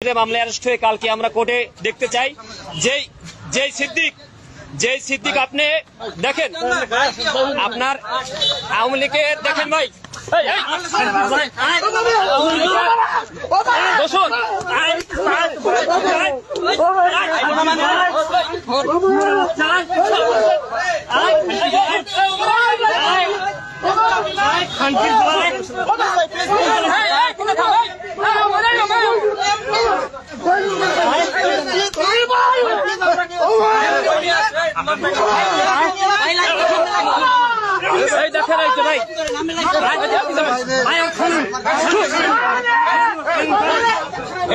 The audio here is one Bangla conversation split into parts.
ক্ষেত্রে মামলা অ্যারেস্ট হয়ে কালকে আমরা কোর্টে দেখতে চাই। যেই সিদ্দিক আপনি দেখেন, আপনার আওয়ামী লীগের দেখেন ভাই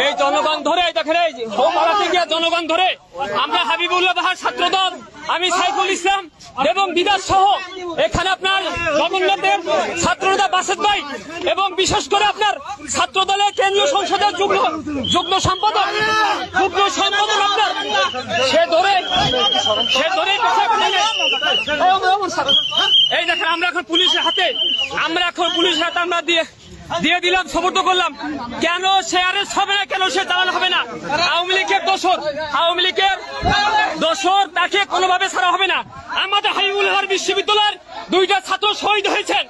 এই জনগণ ধরে দেখেন, এই হোমপাড়াতে গিয়ে জনগণ ধরে আমরা হাবিবুল্লাহ বাহার ছাত্রদল, আমি সাইফুল ইসলাম এবং বিদাস সহ এখানে আপনার জগন্নাথের ছাত্রনেতা বাসেদ ভাই এবং বিশেষ করে আপনার ছাত্র দলের কেন্দ্রীয় সংসদের যুগ্ম সম্পাদক আপনার সে ধরে এই দেখেন আমরা এখন পুলিশের হাতে আমরা দিয়ে দিলাম, সমর্থ করলাম। কেন সে অ্যারেস্ট হবে না, কেন সে চালানো হবে না? আওয়ামী লীগের দোষর তাকে কোনোভাবে ছাড়া হবে না। আমাদের হাবিবুল্লাহ বিশ্ববিদ্যালয়ের 2টা ছাত্র শহীদ হয়েছেন,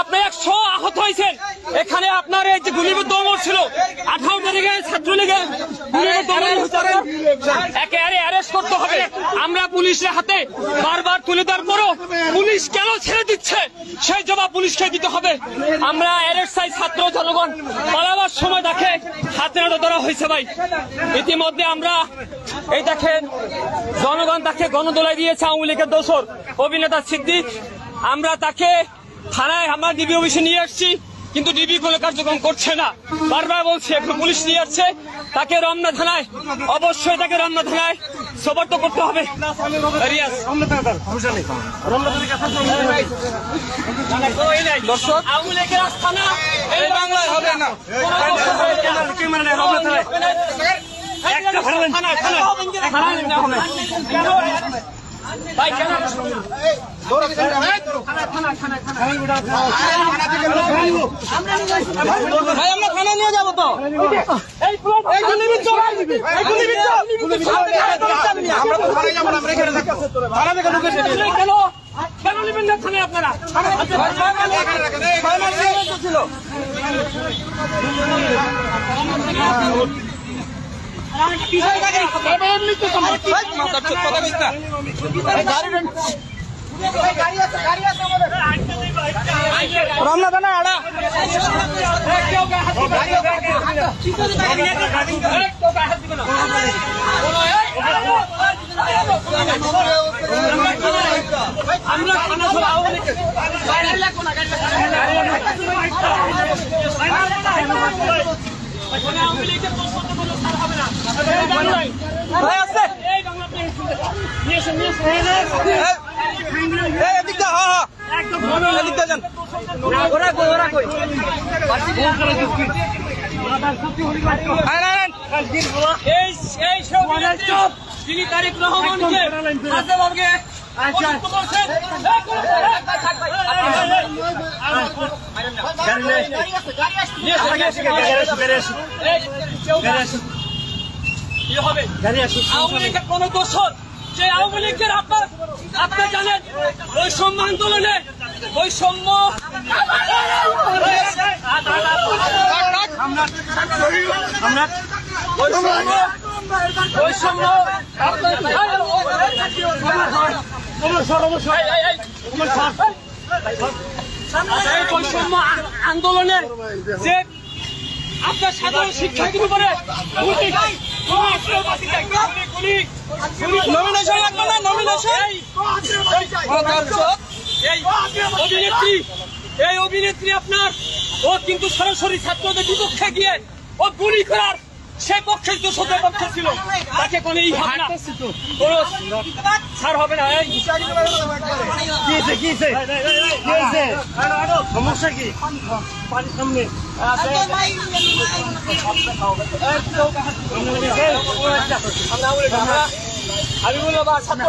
আপনার 100 আহত হয়েছেন। এখানে আপনার এই যে গুলিবিদ্ধ অমর ছিল 18 তারিখে ছাত্রলীগের একেবারে অ্যারেস্ট করতে হবে। আমরা পুলিশের হাতে বারবার তুলে দেওয়ার পরও পুলিশ কেন ছেড়ে দিচ্ছে সেই জবাব পুলিশকে দিতে হবে। আমরা অ্যারেস্ট চাই, ছাত্র জনগণ পালাবার সময় দেখে হাতে নাতে ধরা হয়েছে ভাই। ইতিমধ্যে আমরা এই দেখেন জনগণ তাকে গণদোলায় দিয়েছে আওয়ামী লীগের দোষর অভিনেতা সিদ্দিক। আমরা তাকে থানায় আমরা ডিবি অফিসে নিয়ে আসছি, কিন্তু ডিবি কোনো কার্যক্রম করছে না। বারবার বলছে এখন পুলিশ নিয়ে যাচ্ছে তাকে রমনা থানায়, অবশ্যই তাকে রমনা থানায় সোপর্দ করতে হবে। দর্শক আওয়ামী লীগের আস্থানা এই বাংলায় হবে না। আমরা থানা নিয়ে যাবো তো, কেন নেবেন না থানায় আপনারা? রমনা থানা আড়া আমরা থানা তিনি তারিক রহমানকে আওয়ামী লীগের কোন দোষর যে আওয়ামী লীগের আপনার জানেন বৈষম্য আন্দোলনে বৈষম্য আন্দোলনে যে আপনার সাধারণ শিক্ষার্থীর উপরে এই অভিনেত্রী আপনার ও কিন্তু সরাসরি ছাত্রদের বিপক্ষে গিয়ে ও গুলি করার সে পক্ষে দোষদের পক্ষে ছিল, তাকে কোনো ছাড় হবে না। সমস্যা কি হাবিবুল্লাহ ছাত্র